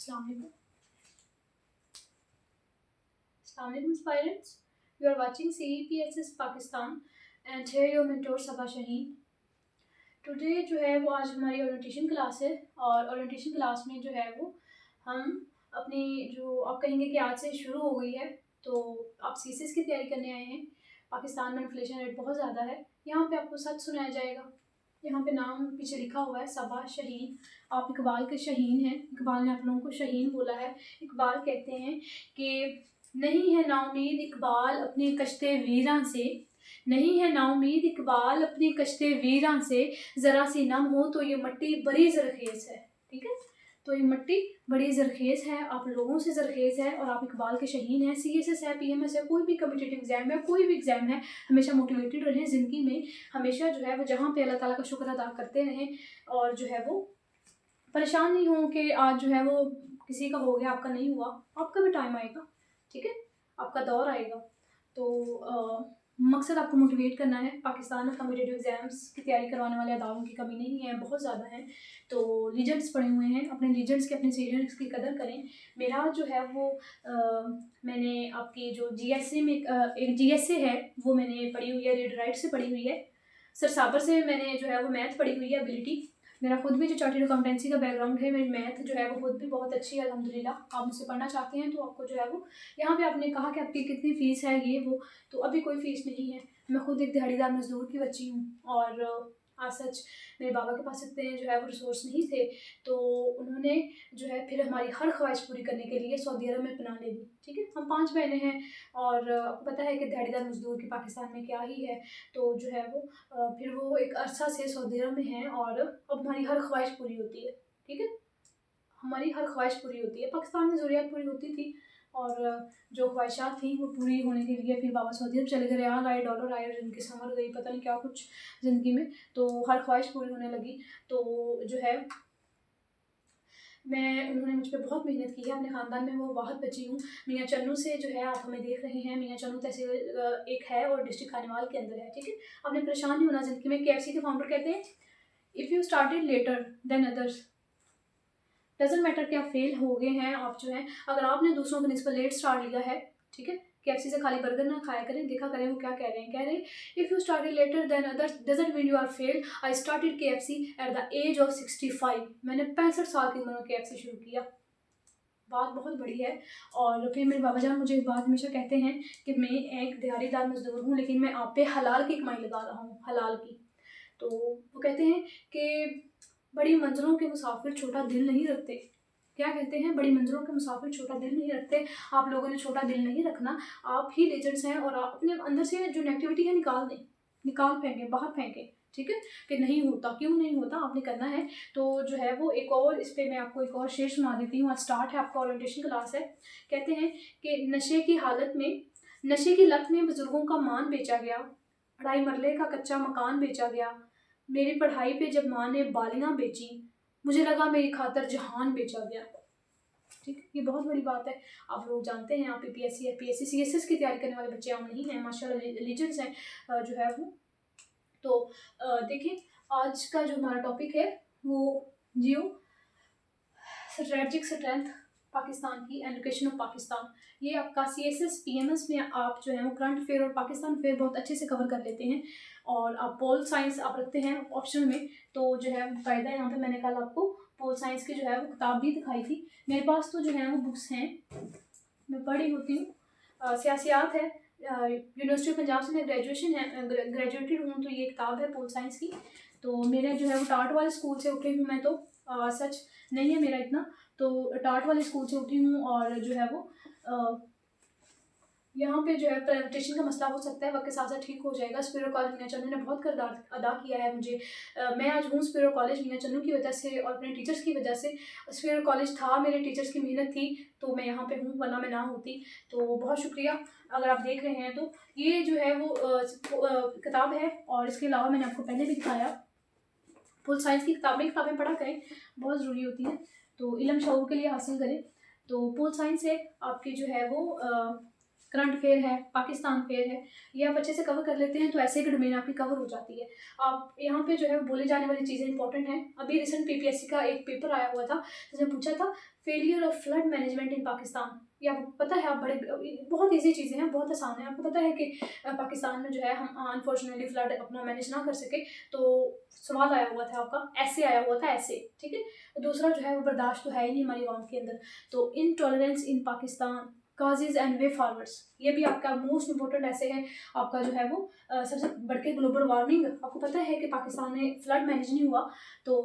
Assalamualaikum. Assalamualaikum aspirants. You are watching CEPSS Pakistan and here your mentor Sabah Shaheen. Today जो है वो आज हमारी ओरिएंटेशन क्लास है और ओरिएंटेशन क्लास में जो है वो हम अपनी जो आप कहेंगे कि आज से शुरू हो गई है, तो आप सीसीएस की तैयारी करने आए हैं। पाकिस्तान में इन्फ्लेशन रेट बहुत ज़्यादा है। यहाँ पे आपको सच सुनाया जाएगा। यहाँ पे नाम पीछे लिखा हुआ है सबा शहीन। आप इकबाल के शहीन हैं। इकबाल ने आप लोगों को शहीन बोला है। इकबाल कहते हैं कि नहीं है नाउमीद इकबाल अपनी कश्ते वीरां से, नहीं है नाउमीद इकबाल अपनी कश्ते वीरां से, ज़रा सी नम हो तो ये मट्टी बड़ी ज़रखेज़ है। ठीक है, तो ये मट्टी बड़ी ज़रखेज़ है, आप लोगों से ज़रखेज़ है और आप इकबाल के शहीन हैं। सीएसएस है, पीएमएस है, कोई भी कम्पिटिटिव एग्जाम है, कोई भी एग्जाम है, हमेशा मोटिवेटेड रहें ज़िंदगी में। हमेशा जो है वो जहाँ पे अल्लाह ताला का शुक्र अदा करते रहें और जो है वो परेशान नहीं हो कि आज जो है वो किसी का हो गया आपका नहीं हुआ। आपका भी टाइम आएगा, ठीक है, आपका दौर आएगा। तो मकसद आपको मोटिवेट करना है। पाकिस्तान में कम्पिटिटिव एग्जाम्स की तैयारी करवाने वाले अदारों की कमी नहीं है, बहुत ज़्यादा है। तो लीजेंड्स पढ़े हुए हैं, अपने लीजेंड्स के अपने सीनियर्स की कदर करें। मेरा जो है वो मैंने आपकी जो जीएसए में एक जीएसए है वो मैंने पढ़ी हुई है, रीड राइट से पढ़ी हुई है। सर साबर से मैंने जो है वो मैथ पढ़ी हुई है, एबिलिटी। मेरा खुद भी जो चार्टर्ड अकाउंटेंसी का बैकग्राउंड है, मेरी मैथ जो है वो खुद भी बहुत अच्छी है अल्हम्दुलिल्लाह। आप मुझसे पढ़ना चाहते हैं तो आपको जो है वो यहाँ पे आपने कहा कि आपकी कितनी फ़ीस है ये वो, तो अभी कोई फ़ीस नहीं है। मैं खुद एक दिहाड़ीदार मजदूर की बच्ची हूँ और आज सच मेरे बाबा के पास इतने जो है वो रिसोर्स नहीं थे, तो उन्होंने जो है फिर हमारी हर ख्वाहिश पूरी करने के लिए सऊदी अरब में पनाह ले ली। ठीक है, हम 5 बहनें हैं और आपको पता है कि दिहाड़ीदार मजदूर की पाकिस्तान में क्या ही है। तो जो है वो फिर वो एक अरसा से सऊदी अरब में हैं और अब हमारी हर ख्वाहिश पूरी होती है। ठीक है, हमारी हर ख्वाहिश पूरी होती है। पाकिस्तान में ज़रूरियात पूरी होती थी और जो ख्वाहिशात थी वो पूरी होने के लिए फिर बाबा सऊदी अरब चले गए, रियाल आए, डॉलर आए, जिनकी संवर गई, पता नहीं क्या कुछ ज़िंदगी में, तो हर ख्वाहिश पूरी होने लगी। तो जो है उन्होंने मुझ पर बहुत मेहनत की है। अपने ख़ानदान में वो वाहद बची हूँ। मियाँ चन्नू से जो है आप हमें देख रहे हैं, मियाँ चन्नू तहसील एक है और डिस्ट्रिक्ट खानेवाल के अंदर है। ठीक है, आपने परेशान नहीं होना ज़िंदगी में। KFC के फाउंडर कहते हैं if you started later than others, doesn't matter कि आप फेल हो गए हैं, आप जो है अगर आपने दूसरों के निस्बत लेट स्टार्ट लिया है, ठीक है, KFC से खाली बर्गर ना खाया करें, देखा करें वो क्या कह रहे हैं। कह रहे हैं if you started later than others doesn't mean you are fail. I started KFC at the age of 65। मैंने 65 साल की उम्र में KFC शुरू किया। बात बहुत बड़ी है। और फिर मेरे बाबा जान मुझे एक बात हमेशा कहते हैं कि मैं एक दिहाड़ीदार मजदूर हूँ लेकिन मैं आप पे हलाल की कमाई लगा रहा हूँ, हलाल की। तो वो कहते हैं कि बड़ी मंजिलों के मुसाफिर छोटा दिल नहीं रखते। क्या कहते हैं? बड़ी मंजिलों के मुसाफिर छोटा दिल नहीं रखते। आप लोगों ने छोटा दिल नहीं रखना, आप ही लेजेंड्स हैं और आप अपने अंदर से जो नेगेटिविटी है निकाल दें, निकाल फेंकें, बाहर फेंकें। ठीक है, कि नहीं होता, क्यों नहीं होता, आपने करना है। तो जो है वो एक और इस पर मैं आपको एक और शेर सुना देती हूँ। आज स्टार्ट है, आपका ओरिएंटेशन क्लास है। कहते हैं कि नशे की हालत में, नशे की लत में बुजुर्गों का मान बेचा गया, 2.5 मरले का कच्चा मकान बेचा गया, मेरी पढ़ाई पे जब माँ ने बालियाँ बेची, मुझे लगा मेरी खातर जहान बेचा गया। ठीक है, ये बहुत बड़ी बात है। आप लोग जानते हैं, आप PPSC FPSC CSS की तैयारी करने वाले बच्चे आम नहीं हैं, माशाल्लाह लीजेंड्स हैं जो है वो। तो देखिए आज का जो हमारा टॉपिक है वो जियो स्ट्रेटजिक स्ट्रेंथ पाकिस्तान की, एजुकेशन ऑफ पाकिस्तान। ये आपका CSS PMS में आप जो है वो करंट अफेयर और पाकिस्तान अफेयर बहुत अच्छे से कवर कर लेते हैं और आप पोल साइंस आप रखते हैं ऑप्शन में, तो जो है फ़ायदा यहाँ पे। मैंने कल आपको पोल साइंस की जो है वो किताब भी दिखाई थी। मेरे पास तो जो है वो बुक्स हैं, मैं पढ़ी होती हूँ। सियासियात है, यूनिवर्सिटी ऑफ पंजाब से मैं ग्रेजुएटेड हूँ, तो ये किताब है पोल साइंस की। तो मेरे जो है वो टाट वाले स्कूल से उठी हूँ मैं, तो सच नहीं है मेरा इतना, तो टाट वाले स्कूल से उठी हूँ और जो है वो यहाँ पे जो है प्रेजेंटेशन का मसला हो सकता है, वक्त के साथ साथ ठीक हो जाएगा। स्पीरो कॉलेज मियाँ चन्नू ने बहुत किरदार अदा किया है मुझे। मैं आज हूँ स्पीरो कॉलेज मियाँ चन्नू की वजह से और अपने टीचर्स की वजह से। स्पीरो कॉलेज था, मेरे टीचर्स की मेहनत थी, तो मैं यहाँ पे हूँ, वरना मैं ना होती। तो बहुत शुक्रिया अगर आप देख रहे हैं। तो ये जो है वो किताब है और इसके अलावा मैंने आपको पहले भी दिखाया फुल साइंस की किताबें पढ़ा करें, बहुत ज़रूरी होती हैं, तो इल्म शऊर के लिए हासिल करें। तो पोल साइंस है आपकी जो है वो करंट अफेयर है, पाकिस्तान अफेयर है, ये आप अच्छे से कवर कर लेते हैं तो ऐसे की डोमेन आपकी कवर हो जाती है। आप यहाँ पे जो है बोले जाने वाली चीज़ें इंपॉर्टेंट हैं। अभी रिसेंट पीपीएससी का एक पेपर आया हुआ था जिसमें पूछा था फेलियर ऑफ फ्लड मैनेजमेंट इन पाकिस्तान। ये आपको पता है, आप बड़े बहुत ईजी चीज़ें हैं, बहुत आसान है। आपको पता है कि पाकिस्तान में जो है हम अनफॉर्चुनेटली फ्लड अपना मैनेज ना कर सके, तो सवाल आया हुआ था आपका, ऐसे आया हुआ था ऐसे, ठीक है। दूसरा जो है वो बर्दाश्त तो है ही नहीं हमारी आवाम के अंदर, तो intolerance in Pakistan causes and way forwards, ये भी आपका मोस्ट इंपॉर्टेंट ऐसे है। आपका जो है वो सबसे बढ़ के ग्लोबल वार्मिंग, आपको पता है कि पाकिस्तान में फ्लड मैनेज नहीं हुआ तो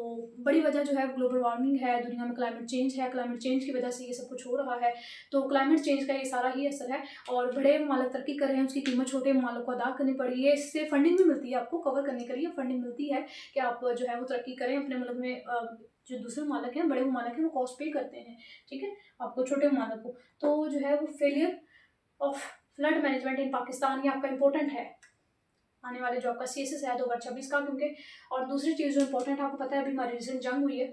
बड़ी वजह जो है ग्लोबल वार्मिंग है, दुनिया में क्लाइमेट चेंज है, क्लाइमेट चेंज की वजह से ये सब कुछ हो रहा है। तो क्लाइमेट चेंज का ये सारा ही असर है, और बड़े ममालिक तरक्की कर रहे हैं, उसकी कीमत छोटे ममालिक को अदा करनी पड़ी है। इससे फंडिंग भी मिलती है, आपको कवर करने के लिए फंडिंग मिलती है कि आप जो है वो तरक्की करें अपने मुल्क में। जो दूसरे ममालिक हैं, बड़े ममालिक हैं, वो कॉस्ट पे करते हैं, ठीक है, आपको छोटे ममालिक को। तो जो है वो फेलियर ऑफ फ्लड मैनेजमेंट इन पाकिस्तान, ये आपका इंपॉर्टेंट है आने वाले जो आपका CSS है 2026 का, क्योंकि और दूसरी चीज़ जो इंपॉर्टेंट है, आपको पता है अभी हमारी रिसेंट जंग हुई है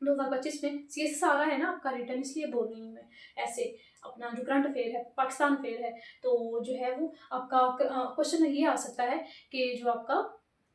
2025 में, CSS आ रहा है ना आपका रिटर्न, इसलिए बोल रही हूँ मैं ऐसे। अपना जो करंट अफेयर है, पाकिस्तान अफेयर है, तो जो है वो आपका क्वेश्चन ये आ सकता है कि जो आपका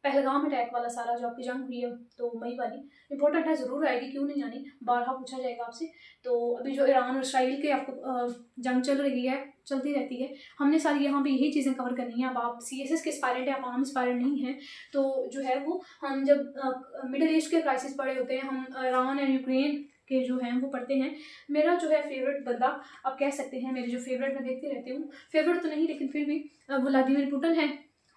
पहलगाम अटैक वाला सारा जो आपकी जंग हुई है तो मई वाली, इंपॉर्टेंट है, ज़रूर आएगी, क्यों नहीं आनी, बारहा पूछा जाएगा आपसे। तो अभी जो ईरान और इसराइल के आपको जंग चल रही है, चलती रहती है, हमने सारी यहाँ पे यही चीज़ें कवर करनी है। अब आप CSS के एस्पायरेंट है, आप आम एस्पायरेंट नहीं हैं, तो जो है वो हम जब मिडिल ईस्ट के क्राइसिस पढ़े होते हैं, हम ईरान एंड यूक्रेन के जो हैं वो पढ़ते हैं। मेरा जो है फेवरेट बंदा, आप कह सकते हैं मेरे जो फेवरेट, मैं देखती रहती हूँ, फेवरेट तो नहीं लेकिन फिर भी व्लादिमीर पुतिन है,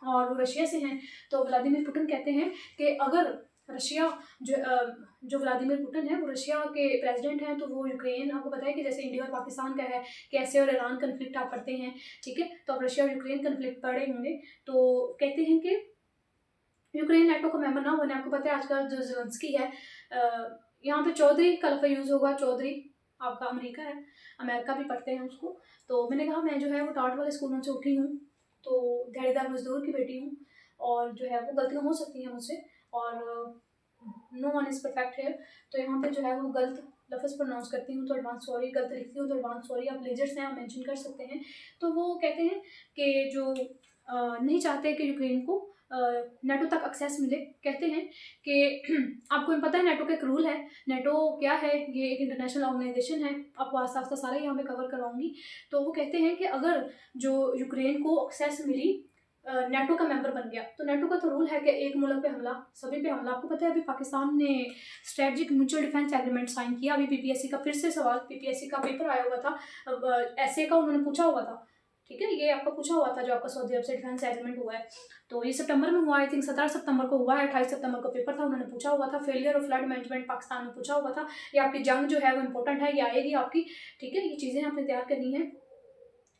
और वो रशिया से हैं। तो व्लादिमीर पुतिन कहते हैं कि अगर रशिया जो व्लादिमीर पुतिन है वो रशिया के प्रेसिडेंट हैं, तो वो यूक्रेन, आपको पता है कि जैसे इंडिया और पाकिस्तान का है, कैसे और ईरान कन्फ्लिक्ट आप पढ़ते हैं, ठीक है, तो आप रशिया और यूक्रेन कन्फ्लिक्ट पढ़े होंगे। तो कहते हैं कि यूक्रेन नेटो का मेंबर ना होने, आपको पता है आजकल जो ज़ेलेंस्की है, यहाँ पे चौधरी का लफ्ज़ यूज़ होगा, चौधरी आपका अमेरिका है, अमेरिका भी पढ़ते हैं उसको। तो मैंने कहा मैं जो है वो टाट वाले स्कूलों से उठी हूँ, तो दिहाड़ीदार मजदूर की बेटी हूँ, और जो है वो गलतियाँ हो सकती हैं मुझसे, और नो वन इज़ परफेक्ट है। तो यहाँ पे जो है वो गलत लफ्ज़ प्रोनाउंस करती हूँ तो एडवांस सॉरी, गलत लिखती हूँ तो एडवांस सॉरी, आप लेजर्स हैं, आप मेंशन कर सकते हैं। तो वो कहते हैं कि जो नहीं चाहते कि यूक्रेन को नेटो तक एक्सेस मिले, कहते हैं कि आपको पता है नेटो का एक रूल है, नेटो क्या है, ये एक इंटरनेशनल ऑर्गेनाइजेशन है, आपको आस्ता आस्ता सारा यहाँ पे कवर करवाऊंगी। तो वो कहते हैं कि अगर जो यूक्रेन को एक्सेस मिली, नेटो का मेंबर बन गया, तो नेटो का तो रूल है कि एक मुल्क पे हमला सभी पे हमला। आपको पता है अभी पाकिस्तान ने strategic mutual defence agreement sign किया। अभी पीपीएससी का फिर से सवाल, पीपीएससी का पेपर आया हुआ था, ऐसे का उन्होंने पूछा हुआ था, ठीक है, ये आपका पूछा हुआ था जो आपका सऊदी अरब से डिफेंस एग्रीमेंट हुआ है, तो ये सितंबर में हुआ, आई थिंक 17 सितंबर को हुआ है, 28 सितंबर को पेपर था, उन्होंने पूछा हुआ था। Failure of flood management Pakistan में पूछा हुआ था। ये आपकी जंग जो है वो इंपॉर्टेंट है, ये आएगी आपकी, ठीक है, ये चीज़ें आपने तैयार करनी है।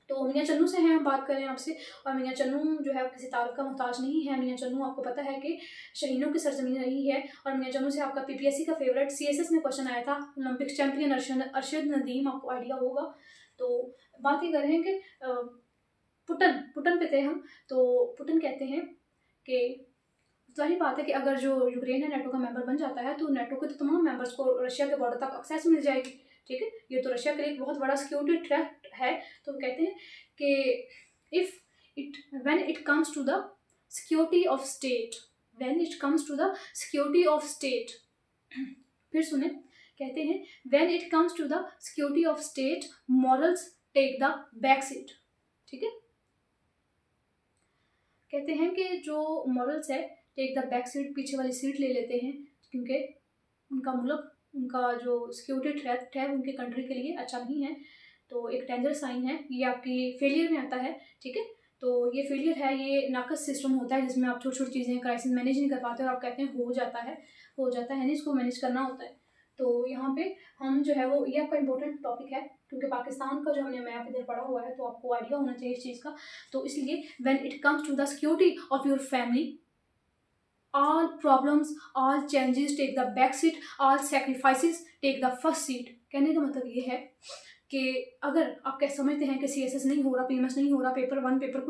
तो मियाँ चन्नू से हैं हम बात करें आपसे, और मियाँ चन्नू जो है किसी तारुफ का मोहताज नहीं है। मियाँ चन्नू आपको पता है कि शहीनों की सरजमीन रही है, और मियाँ चन्नू से आपका पीपीएससी का फेवरेट CSS में क्वेश्चन आया था, ओलंपिक चैंपियन अरशद नदीम, आपको आइडिया होगा। तो बात ये कर रहे हैं कि पुतिन पे थे हम, तो पुतिन कहते हैं कि जाहिर बात है कि अगर जो यूक्रेन है नेटो का मेंबर बन जाता है, तो नेटो के तो तमाम मेंबर्स को रशिया के बॉर्डर तक एक्सेस मिल जाएगी, ठीक है, ये तो रशिया के लिए एक बहुत बड़ा सिक्योरिटी थ्रेट है। तो वो कहते हैं कि when it comes to the security of state, when it comes to the security of state, फिर सुने, कहते हैं when it comes to the security of state morals take the back seat, ठीक है, कहते हैं कि जो मॉरल्स है टेक द बैक सीट, पीछे वाली सीट ले लेते हैं, क्योंकि उनका मुल्क, उनका जो सिक्योरिटी थ्रेट है उनके कंट्री के लिए अच्छा नहीं है। तो एक डेंजर साइन है, ये आपकी फेलियर में आता है, ठीक है। तो ये फेलियर है, ये नाकस सिस्टम होता है जिसमें आप छोटी छोटी चीज़ें क्राइसिस मैनेज नहीं कर पाते और आप कहते हैं हो जाता है नहीं, इसको मैनेज करना होता है। तो यहाँ पे हम जो है वो, ये आपका इंपॉर्टेंट टॉपिक है, क्योंकि पाकिस्तान का जो हमने मैप इधर पढ़ा हुआ है तो आपको आइडिया होना चाहिए इस चीज़ का। तो इसलिए when it comes to the security of your family, all problems, all changes take the back seat, all sacrifices take the first seat। कहने का मतलब ये है कि अगर आप क्या समझते हैं कि CSS नहीं हो रहा, PMS नहीं हो रहा, पेपर 1 पेपर कुछ